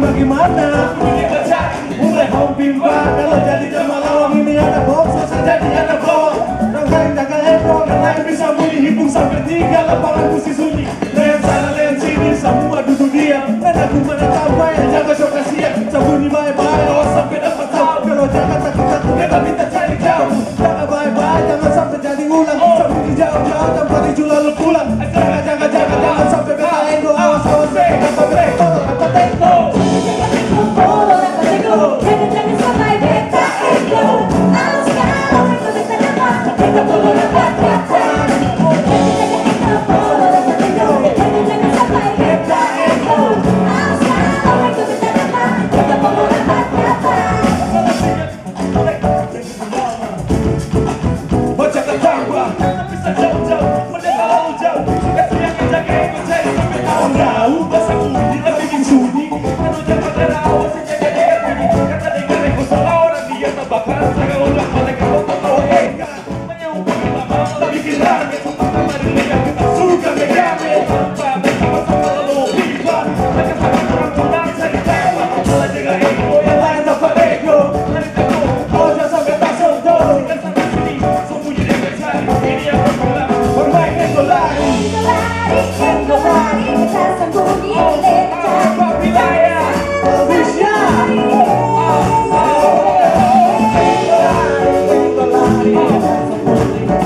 bagaimana? Ini mencari mulai home bimbang. Kalau jadi jamaah lawang ini ada bom, susah jadi ada bom. Yang lain jaga handphone, yang lain bisa bunyi hitung sampai 3 lapangan musik sunyi. Lain sana, lain sini, semua duduk diam. Dan aku menatap yang jaga show kasihan. Sembunyi baik-baik, awas sampai dapat tahu. Kalau jangan takut-takut, kita minta cari jauh. Jangan baik-baik, jangan sampai jadi ulang. Sembunyi jauh-jauh, tanpa dijual lalu pulang. Jaga, jangan sampai beta ego. Awas, kata breko, kata teko. Jangan sampai beta ego. Awas kalau mereka beta dapat. Beta perlu dapat dapat. Jangan sampai beta ego. Awas kalau mereka beta dapat. Beta perlu dapat dapat. Baca ketambah, bisa jauh-jauh, mendengar lalu jauh. Suka siang yang jaga ego, cari sampai tahun tahu. Bahasa budi dan bikin sunyi. Kalau jangan ada awas yang jaga bunyi. Kata dengar ego salah orang dia tebakan. Jangan ulang balik kalau tak tahu ega. Menyaukan lama, tak bikin rame. Sama diri yang kita suka megame. Tanpa bersama-sama lalu hilang. Mereka sangat kurang tunang cari tema. Malah jaga ego, yang lain dapat ego. Lari teguh, kalau jangan sampai tak sentuh. Kan sampai sini, sembunyi dan mencari. Ini yang berpulang, bermain ego lari. Ego lari, kita sembunyi lencari. Papi Laya, Abisya.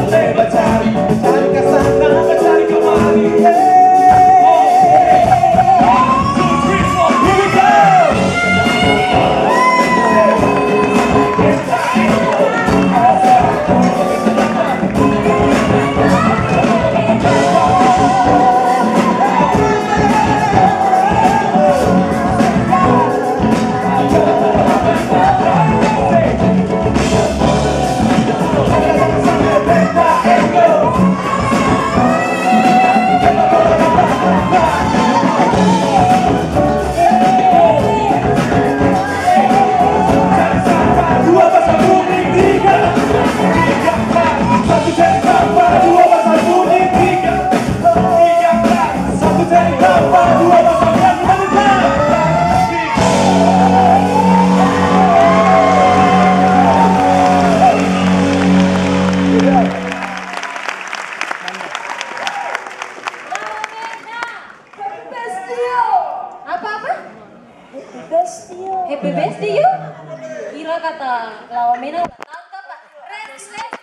Lebar cari, cari ke sana, cari kemari. Happy birthday you. Kira kata Lawamena tangkap Pak.